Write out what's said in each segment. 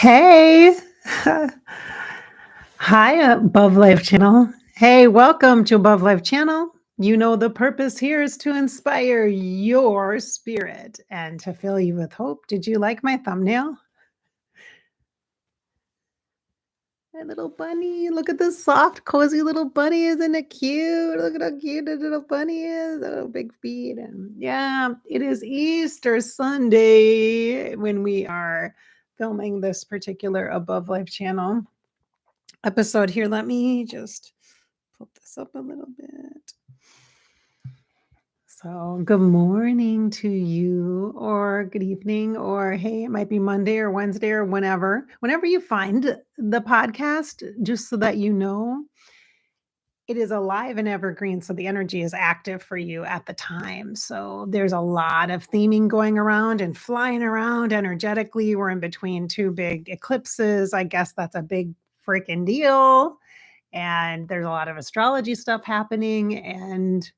Hey, hi, Above Life Channel. Hey, welcome to Above Life Channel. You know, the purpose here is to inspire your spirit and to fill you with hope. Did you like my thumbnail? My little bunny. Look at this soft, cozy little bunny. Isn't it cute? Look at how cute the little bunny is. Oh, big feet. And yeah, it is Easter Sunday when we are filming this particular Above Life Channel episode here. Let me just put this up a little bit. So, good morning to you, or good evening, or hey, it might be Monday or Wednesday or whenever. Whenever you find the podcast, just so that you know, it is alive and evergreen. So, the energy is active for you at the time. So, there's a lot of theming going around and flying around energetically. We're in between two big eclipses. I guess that's a big freaking deal. And there's a lot of astrology stuff happening and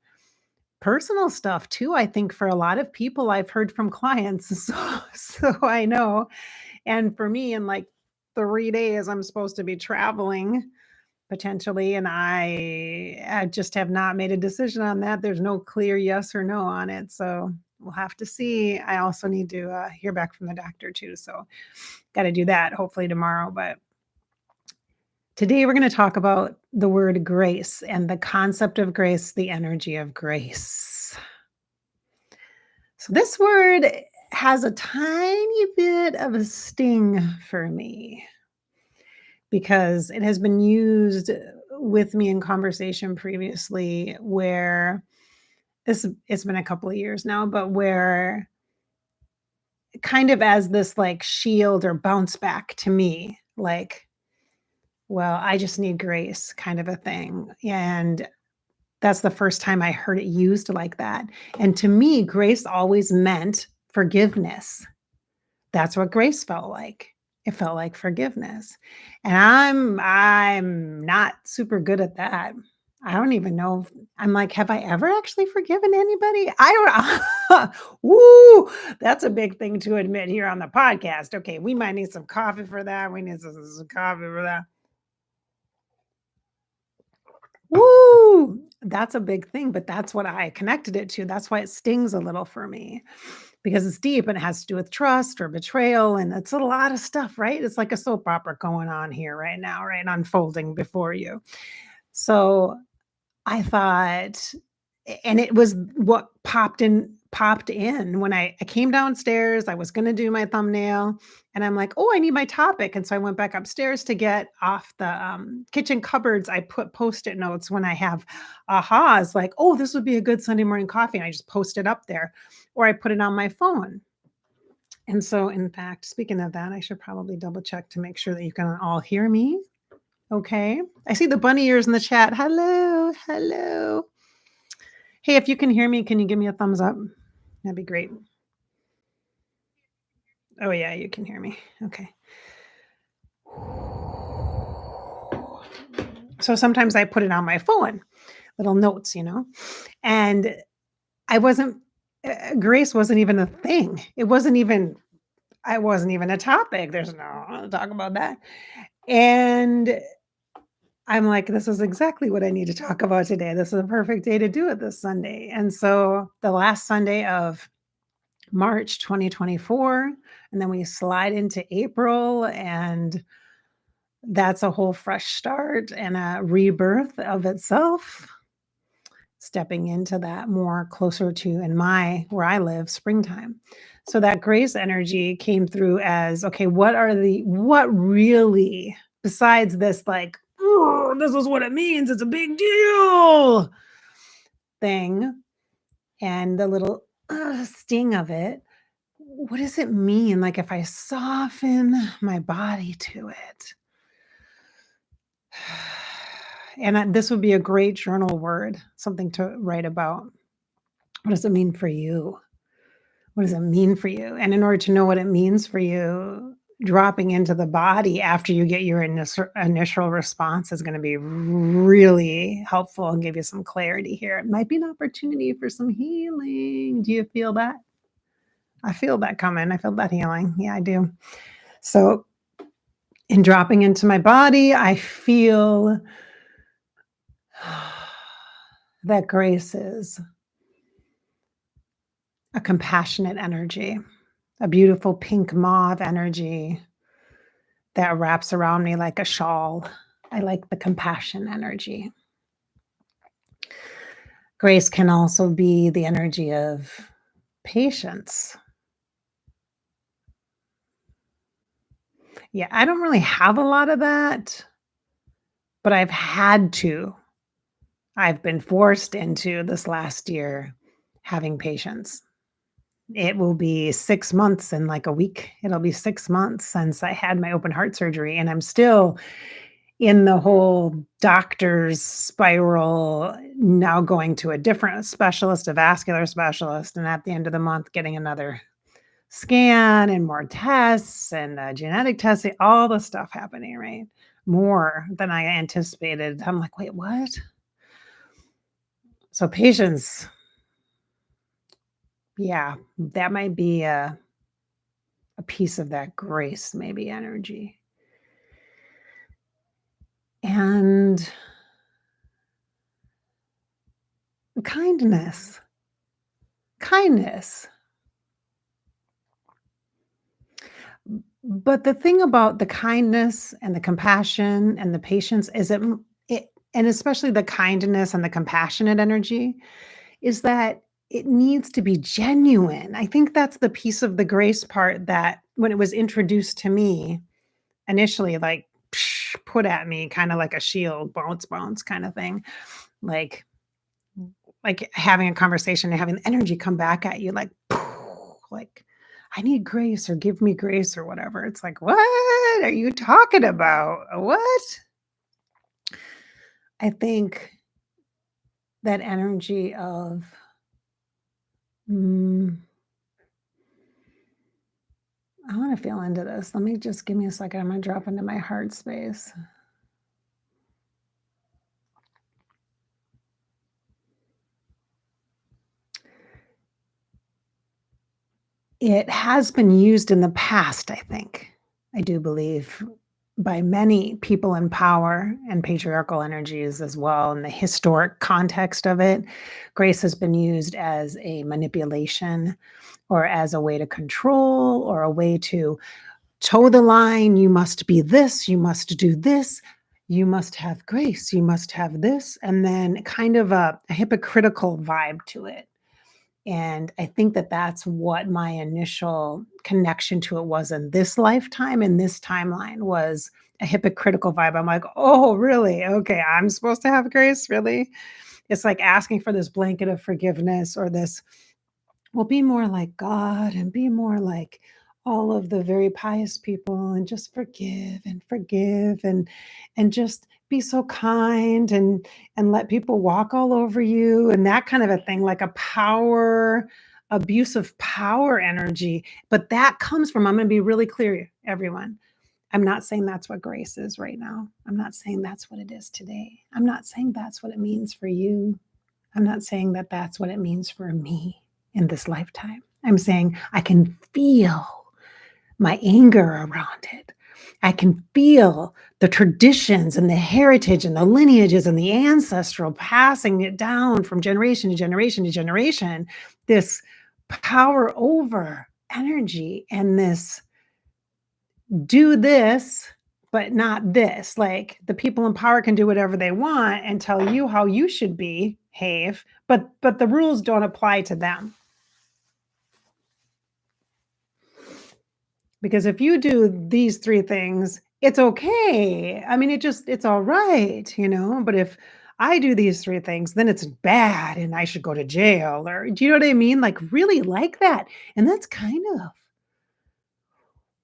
personal stuff too, I think for a lot of people I've heard from clients. So I know. And for me, in like 3 days, I'm supposed to be traveling potentially. And I just have not made a decision on that. There's no clear yes or no on it. So we'll have to see. I also need to hear back from the doctor too. So got to do that hopefully tomorrow. But today, we're going to talk about the word grace and the concept of grace, the energy of grace. So, this word has a tiny bit of a sting for me because it has been used with me in conversation previously where it's been a couple of years now, but where kind of as this like shield or bounce back to me, like, well, I just need grace kind of a thing. And that's the first time I heard it used like that. And to me, grace always meant forgiveness. That's what grace felt like. It felt like forgiveness. And I'm not super good at that. I don't even know. I'm like, have I ever actually forgiven anybody? I don't. Woo, that's a big thing to admit here on the podcast. Okay, we might need some coffee for that. We need some coffee for that. Woo! That's a big thing, but that's what I connected it to. That's why it stings a little for me because it's deep and it has to do with trust or betrayal. And it's a lot of stuff, right? It's like a soap opera going on here right now, right? Unfolding before you. So I thought, and it was what popped in when I came downstairs. I was going to do my thumbnail and I'm like, oh, I need my topic. And so I went back upstairs to get off the kitchen cupboards. I put post-it notes when I have ahas like, oh, this would be a good Sunday morning coffee. And I just post it up there or I put it on my phone. And so, in fact, speaking of that, I should probably double check to make sure that you can all hear me. Okay. I see the bunny ears in the chat. Hello. Hello. Hey, if you can hear me, can you give me a thumbs up? That'd be great. Oh, yeah, you can hear me. Okay. So sometimes I put it on my phone, little notes, and I wasn't, grace wasn't even a thing. I wasn't even a topic. There's no talk about that. And I'm like, this is exactly what I need to talk about today. This is a perfect day to do it this Sunday. And so the last Sunday of March 2024, and then we slide into April, and that's a whole fresh start and a rebirth of itself. Stepping into that more closer to in my where I live, springtime. So that grace energy came through as okay, what really besides this like, oh, this is what it means, it's a big deal thing, and the little sting of it. What does it mean? Like if I soften my body to it. And this would be a great journal word, something to write about. What does it mean for you? What does it mean for you? And in order to know what it means for you, dropping into the body after you get your initial response is going to be really helpful and give you some clarity here. It might be an opportunity for some healing. Do you feel that? I feel that coming. I feel that healing. Yeah, I do. So In dropping into my body, I feel that grace is a compassionate energy, a beautiful pink mauve energy that wraps around me like a shawl. I like the compassion energy. Grace can also be the energy of patience. Yeah, I don't really have a lot of that, but I've had to. I've been forced into this last year having patience. It will be 6 months in like a week. It'll be 6 months since I had my open heart surgery, and I'm still in the whole doctor's spiral, now going to a different specialist, a vascular specialist, and at the end of the month, getting another scan and more tests and genetic testing, all the stuff happening, right? More than I anticipated. I'm like, wait, what? So patience, yeah, that might be a piece of that grace, maybe energy. And kindness, kindness. But the thing about the kindness and the compassion and the patience is it, and especially the kindness and the compassionate energy, is that it needs to be genuine. I think that's the piece of the grace part that when it was introduced to me initially, like put at me kind of like a shield, bounce, bounce kind of thing. Like like having a conversation and having the energy come back at you like, like, "I need grace," or "Give me grace," or whatever. It's like, "What are you talking about? What?" I think that energy of, mm, I wanna feel into this. Let me just give me a second. I'm gonna drop into my heart space. It has been used in the past, I think. I do believe by many people in power and patriarchal energies as well in the historic context of it. Grace has been used as a manipulation or as a way to control or a way to toe the line. You must be this, you must do this, you must have grace, you must have this, and then kind of a hypocritical vibe to it. And I think that that's what my initial connection to it was in this lifetime, in this timeline, was a hypocritical vibe. I'm like, "Oh, really? Okay, I'm supposed to have grace? Really?" It's like asking for this blanket of forgiveness or this, well, be more like God and be more like all of the very pious people and just forgive and just be so kind and let people walk all over you and that kind of a thing, like a power abuse of power energy. But that comes from, I'm going to be really clear, everyone. I'm not saying that's what grace is right now. I'm not saying that's what it is today. I'm not saying that's what it means for you. I'm not saying that that's what it means for me in this lifetime. I'm saying I can feel my anger around it. I can feel the traditions and the heritage and the lineages and the ancestral passing it down from generation to generation to generation. This power over energy and this do this, but not this. Like the people in power can do whatever they want and tell you how you should behave, but the rules don't apply to them. Because if you do these 3 things, it's okay. I mean, it's all right, you know? But if I do these 3 things, then it's bad and I should go to jail or do you know what I mean? Like really like that. And that's kind of,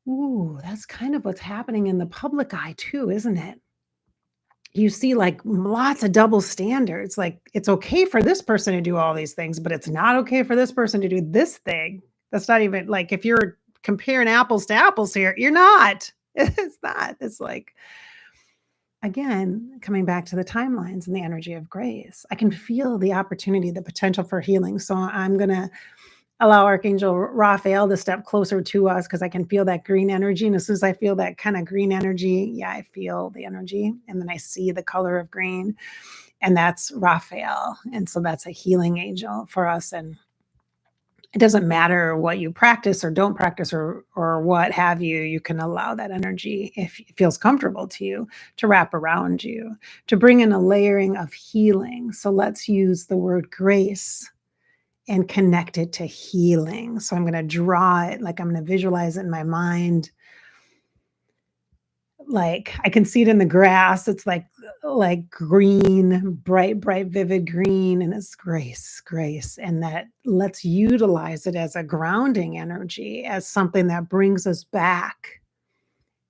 ooh, that's kind of what's happening in the public eye too, isn't it? You see like lots of double standards. Like it's okay for this person to do all these things, but it's not okay for this person to do this thing. That's not even like if you're comparing apples to apples here, you're not. It's not. It's like, again, coming back to the timelines and the energy of grace, I can feel the opportunity, the potential for healing. So allow Archangel Raphael to step closer to us because I can feel that green energy. And as soon as I feel that kind of green energy, yeah, I feel the energy. And then I see the color of green, and that's Raphael. And so that's a healing angel for us. And it doesn't matter what you practice or don't practice or what have you, you can allow that energy, if it feels comfortable to you, to wrap around you, to bring in a layering of healing. So let's use the word grace and connect it to healing. So I'm going to draw it, like I'm going to visualize it in my mind. Like I can see it in the grass. It's like green, bright, vivid green, and it's grace. And that let's utilize it as a grounding energy, as something that brings us back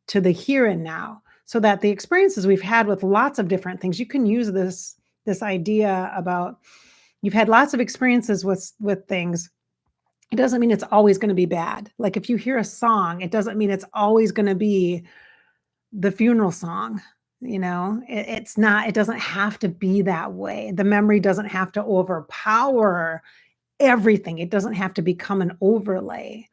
to the here and now. So that the experiences we've had with lots of different things, you can use this idea about you've had lots of experiences with things. It doesn't mean it's always going to be bad. Like if you hear a song, it doesn't mean it's always going to be the funeral song. It's not, it doesn't have to be that way. The memory doesn't have to overpower everything. It doesn't have to become an overlay.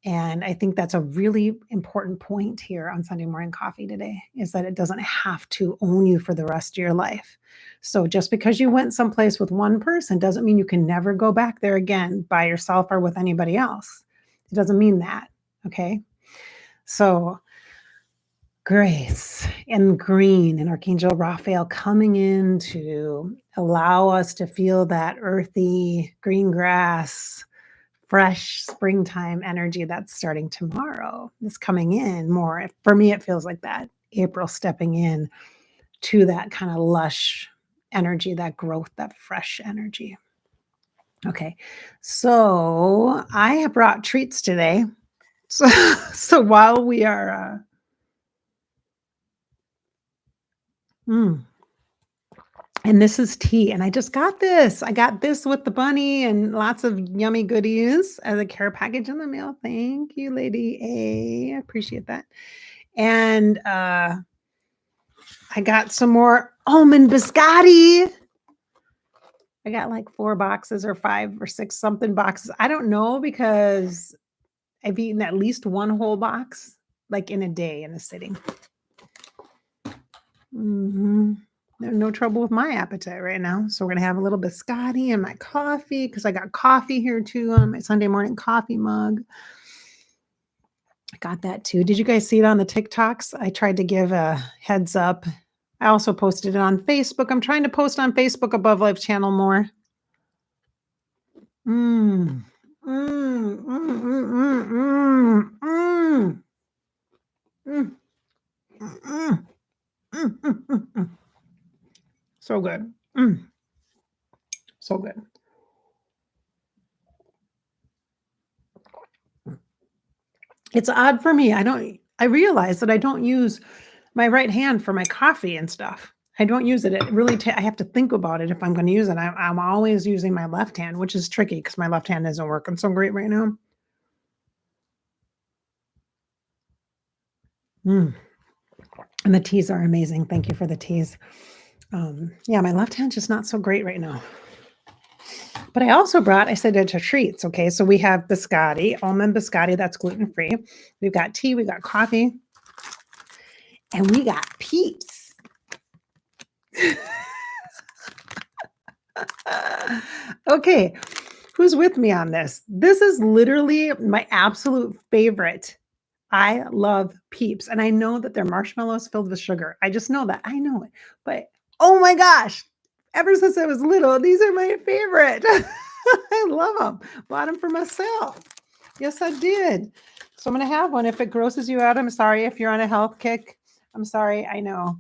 And I think that's a really important point here on Sunday Morning Coffee today, is that it doesn't have to own you for the rest of your life. So just because you went someplace with one person doesn't mean you can never go back there again by yourself or with anybody else. It doesn't mean that. Okay. So grace and green and Archangel Raphael coming in to allow us to feel that earthy green grass, fresh springtime energy that's starting tomorrow. It's coming in more. For me, it feels like that. April stepping in to that kind of lush energy, that growth, that fresh energy. Okay. So I have brought treats today. So while we are and this is tea, and I just got this. I got this with the bunny and lots of yummy goodies as a care package in the mail. Thank you, Lady A. I appreciate that. And I got some more almond biscotti. I got like 4 boxes or 5 or 6 something boxes. I don't know, because I've eaten at least one whole box, like in a day, in a sitting. There's no trouble with my appetite right now. So we're going to have a little biscotti and my coffee, because I got coffee here too on my Sunday morning coffee mug. I got that too. Did you guys see it on the TikToks? I tried to give a heads up. I also posted it on Facebook. I'm trying to post on Facebook Above Life channel more. Mm. Mm, mm, mm, mm, mm, mm, mm, mm. So good. So good. It's odd for me. I realize that I don't use my right hand for my coffee and stuff. I don't use it. It really, I have to think about it if I'm going to use it. I'm always using my left hand, which is tricky because my left hand isn't working so great right now. And the teas are amazing. Thank you for the teas. Yeah, my left hand's just not so great right now. But I also brought, I said it's a treats. Okay, so we have biscotti, almond biscotti, that's gluten-free. We've got tea, we got coffee, and we got Peeps. Okay, who's with me on this? This is literally my absolute favorite. I love Peeps, and I know that they're marshmallows filled with sugar. I just know that. I know it. But oh my gosh, ever since I was little, these are my favorite. I love them. Bought them for myself. Yes, I did. So I'm going to have one. If it grosses you out, I'm sorry. If you're on a health kick, I'm sorry. I know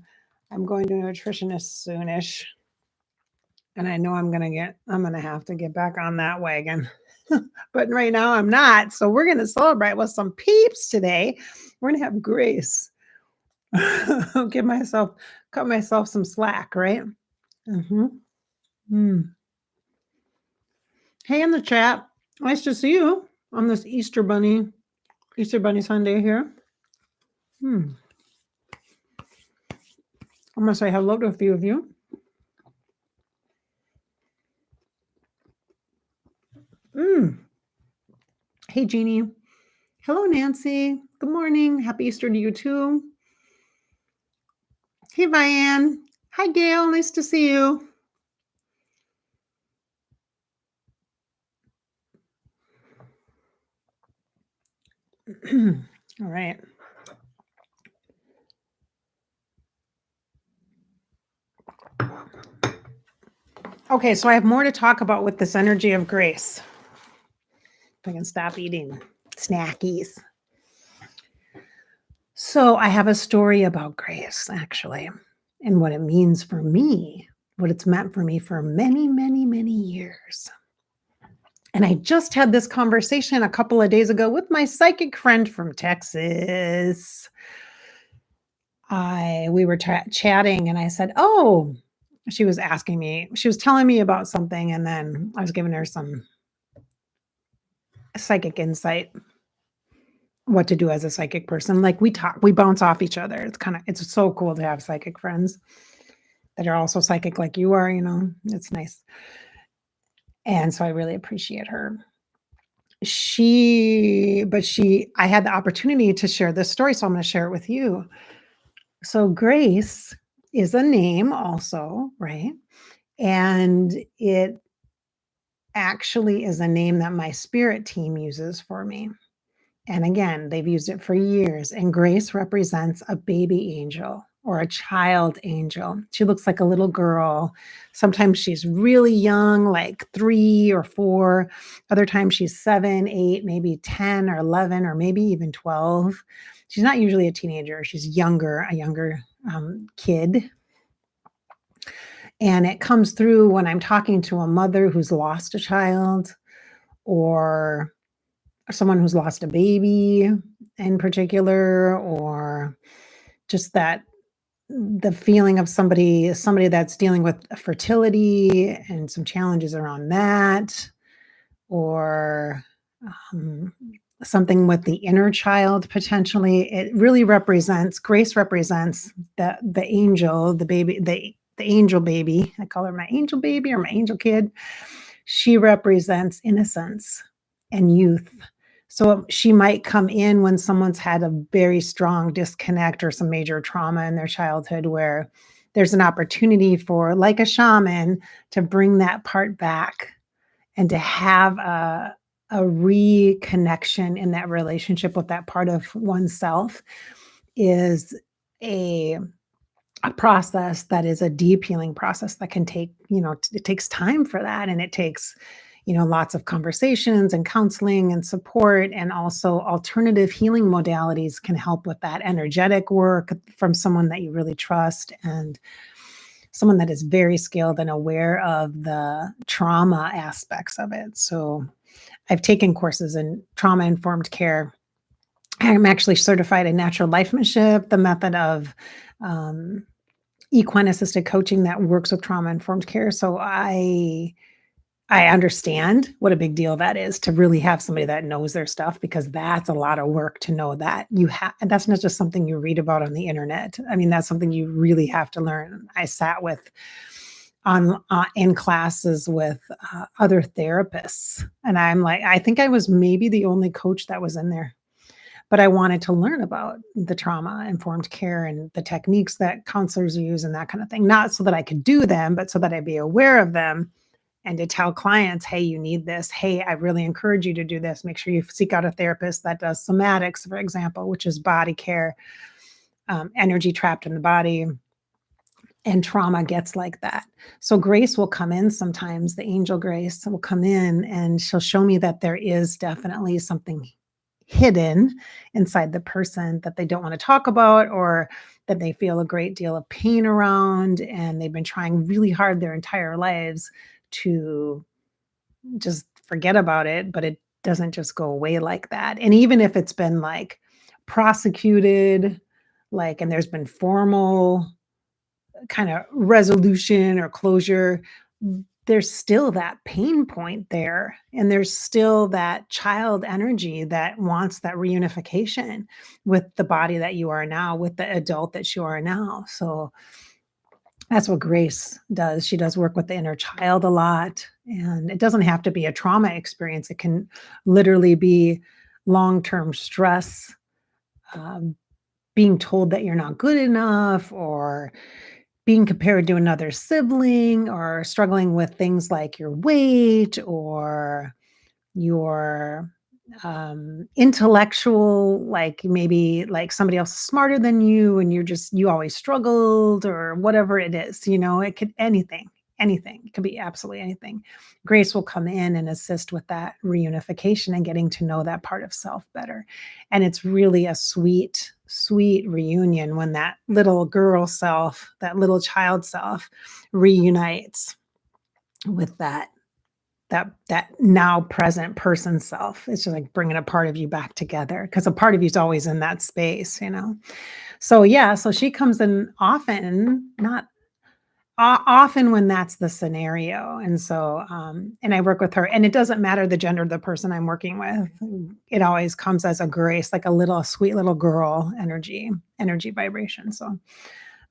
I'm going to a nutritionist soonish. And I know I'm going to have to get back on that wagon. But right now I'm not. So we're going to celebrate with some Peeps today. We're going to have grace. Cut myself some slack, right? Hey, in the chat. Nice to see you on this Easter Bunny Sunday here. I'm going to say hello to a few of you. Hey, Jeannie. Hello, Nancy. Good morning. Happy Easter to you too. Hey, Vianne. Hi, Gail. Nice to see you. All right. Okay, so I have more to talk about with this energy of grace. If I can stop eating snackies. So I have a story about grace, actually, and what it means for me, what it's meant for me for many, many, many years. And I just had this conversation a couple of days ago with my psychic friend from Texas. I we were chatting and I said, "Oh," she was asking me, she was telling me about something and then I was giving her some psychic insight, what to do as a psychic person. Like we bounce off each other. It's so cool to have psychic friends that are also psychic like you are, you know. It's nice. And so I really appreciate her. I had the opportunity to share this story, so I'm going to share it with you. So Grace is a name also, right? And it actually is a name that my spirit team uses for me. And again, they've used it for years. And Grace represents a baby angel or a child angel. She looks like a little girl. Sometimes she's really young, like 3 or 4. Other times she's 7, 8, maybe 10 or 11, or maybe even 12. She's not usually a teenager. She's a younger kid. And it comes through when I'm talking to a mother who's lost a child or someone who's lost a baby in particular, or just that the feeling of somebody that's dealing with fertility and some challenges around that, or um, something with the inner child potentially. It really represents Grace represents the angel, the baby, the angel baby. I call her my angel baby or my angel kid. She represents innocence and youth. So she might come in when someone's had a very strong disconnect or some major trauma in their childhood where there's an opportunity for, like a shaman, to bring that part back and to have a reconnection in that relationship with that part of oneself is a a process that is a deep healing process that can take, it takes time for that. And it takes, lots of conversations and counseling and support. And also alternative healing modalities can help with that energetic work from someone that you really trust and someone that is very skilled and aware of the trauma aspects of it. So I've taken courses in trauma informed care. I'm actually certified in natural lifemanship, the method of equine assisted coaching that works with trauma informed care. So I understand what a big deal that is to really have somebody that knows their stuff, because that's a lot of work to know that you have. And that's not just something you read about on the internet. I mean, that's something you really have to learn. I sat with on in classes with other therapists, and I'm like, I think I was maybe the only coach that was in there, but I wanted to learn about the trauma informed care and the techniques that counselors use and that kind of thing. Not so that I could do them, but so that I'd be aware of them and to tell clients, hey, you need this. Hey, I really encourage you to do this. Make sure you seek out a therapist that does somatics, for example, which is body care, energy trapped in the body. And trauma gets like that. So Grace will come in sometimes, the angel Grace will come in and she'll show me that there is definitely something hidden inside the person that they don't want to talk about, or that they feel a great deal of pain around, and they've been trying really hard their entire lives to just forget about it, but it doesn't just go away like that. And even if it's been like prosecuted, like, and there's been formal kind of resolution or closure, there's still that pain point there. And there's still that child energy that wants that reunification with the body that you are now, with the adult that you are now. So That's what Grace does. She does work with the inner child a lot, and it doesn't have to be a trauma experience. It can literally be long-term stress, um, being told that you're not good enough, or being compared to another sibling, or struggling with things like your weight or your intellectual, like maybe like somebody else is smarter than you and you always struggled, or whatever it is, it could anything. It could be absolutely anything. Grace will come in and assist with that reunification and getting to know that part of self better. And it's really a sweet, sweet reunion when that little girl self, that little child self reunites with that now present person self. It's just like bringing a part of you back together, because a part of you is always in that space. So yeah, so she comes in often, not often when that's the scenario. And so and I work with her, and it doesn't matter the gender of the person I'm working with. It always comes as a grace, like a little sweet little girl energy vibration. So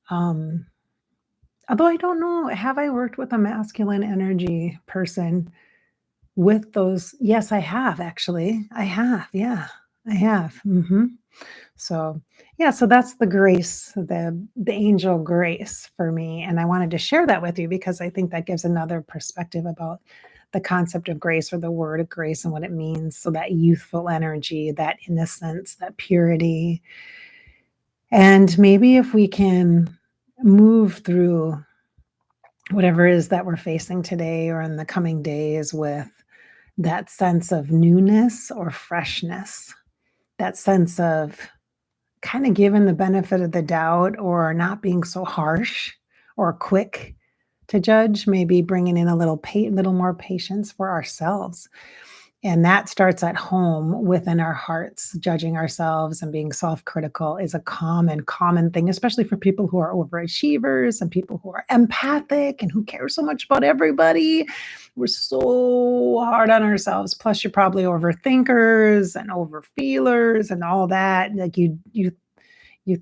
um although I don't know, have I worked with a masculine energy person with those? Yes, I have actually. I have, yeah. I have, So, yeah, so that's the grace, the angel grace for me, and I wanted to share that with you because I think that gives another perspective about the concept of grace, or the word of grace, and what it means. So that youthful energy, that innocence, that purity, and maybe if we can move through whatever it is that we're facing today or in the coming days with that sense of newness or freshness, that sense of kind of given the benefit of the doubt, or not being so harsh or quick to judge, maybe bringing in a little more patience for ourselves. And that starts at home within our hearts. Judging ourselves and being self-critical is a common thing, especially for people who are overachievers and people who are empathic and who care so much about everybody. We're so hard on ourselves. Plus, you're probably overthinkers and overfeelers and all that. Like you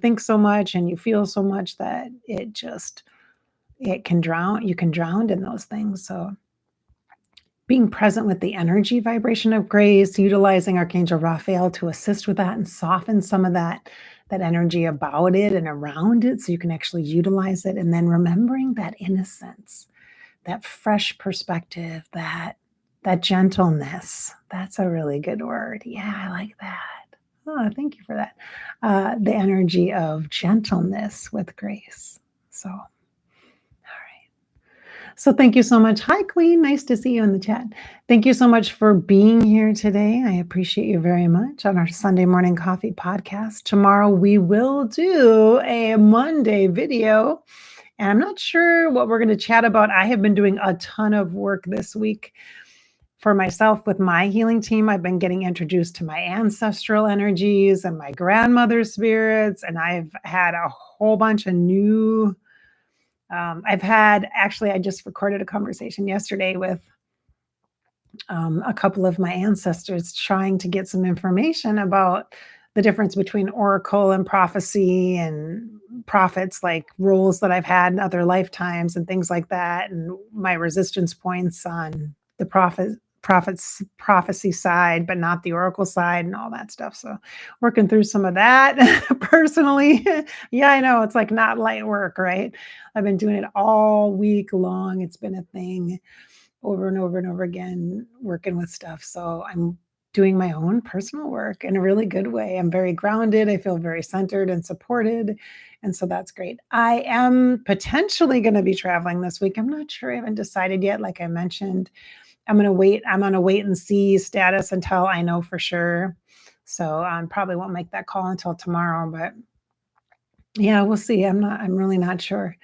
think so much and you feel so much that it can drown. You can drown in those things. So being present with the energy vibration of grace, utilizing Archangel Raphael to assist with that and soften some of that energy about it and around it, so you can actually utilize it. And then remembering that innocence, that fresh perspective, that gentleness. That's a really good word. Yeah, I like that. Oh, thank you for that. The energy of gentleness with grace. So, all right. So thank you so much. Hi, Queen. Nice to see you in the chat. Thank you so much for being here today. I appreciate you very much on our Sunday Morning Coffee podcast. Tomorrow we will do a Monday video, and I'm not sure what we're going to chat about. I have been doing a ton of work this week for myself with my healing team. I've been getting introduced to my ancestral energies and my grandmother's spirits, and I've had a whole bunch of new I just recorded a conversation yesterday with a couple of my ancestors, trying to get some information about the difference between oracle and prophecy, and prophets, like roles that I've had in other lifetimes and things like that, and my resistance points on the prophets prophecy side, but not the oracle side, and all that stuff. So working through some of that personally. Yeah, I know, it's like not light work, right? I've been doing it all week long. It's been a thing over and over and over again, working with stuff. So I'm doing my own personal work in a really good way. I'm very grounded. I feel very centered and supported. And so that's great. I am potentially going to be traveling this week. I'm not sure. I haven't decided yet. Like I mentioned, I'm going to wait. I'm on a wait and see status until I know for sure. So I probably won't make that call until tomorrow, but yeah, we'll see. I'm really not sure.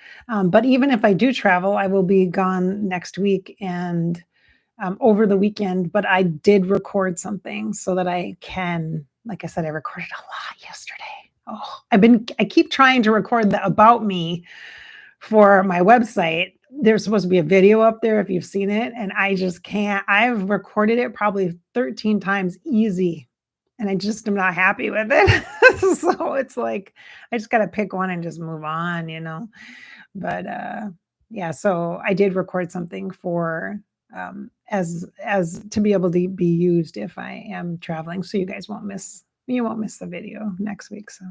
But even if I do travel, I will be gone next week and over the weekend. But I did record something so that I can, like I said, I recorded a lot yesterday. Oh, I keep trying to record the about me for my website. There's supposed to be a video up there if you've seen it, and I just can't. I've recorded it probably 13 times easy, and I just am not happy with it. So it's like I just got to pick one and just move on. But, yeah, so I did record something for, as to be able to be used if I am traveling, so you won't miss the video next week, so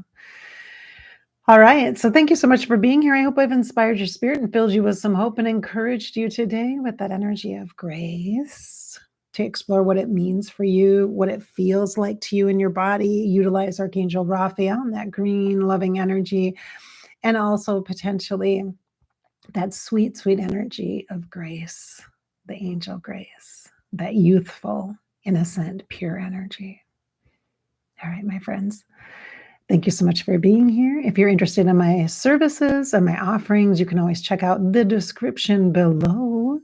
all right, so thank you so much for being here. I hope I've inspired your spirit and filled you with some hope and encouraged you today with that energy of grace to explore what it means for you, what it feels like to you in your body. Utilize Archangel Raphael and that green, loving energy, and also potentially that sweet, sweet energy of grace, the angel grace, that youthful, innocent, pure energy. All right, my friends. Thank you so much for being here. If you're interested in my services and my offerings, you can always check out the description below.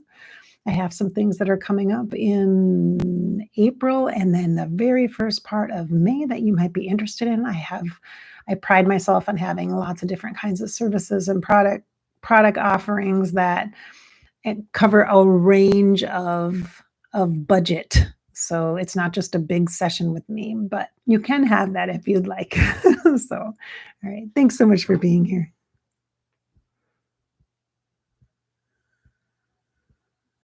I have some things that are coming up in April and then the very first part of May that you might be interested in. I pride myself on having lots of different kinds of services and product offerings that cover a range of budget. So it's not just a big session with me, but you can have that if you'd like. So, all right. Thanks so much for being here.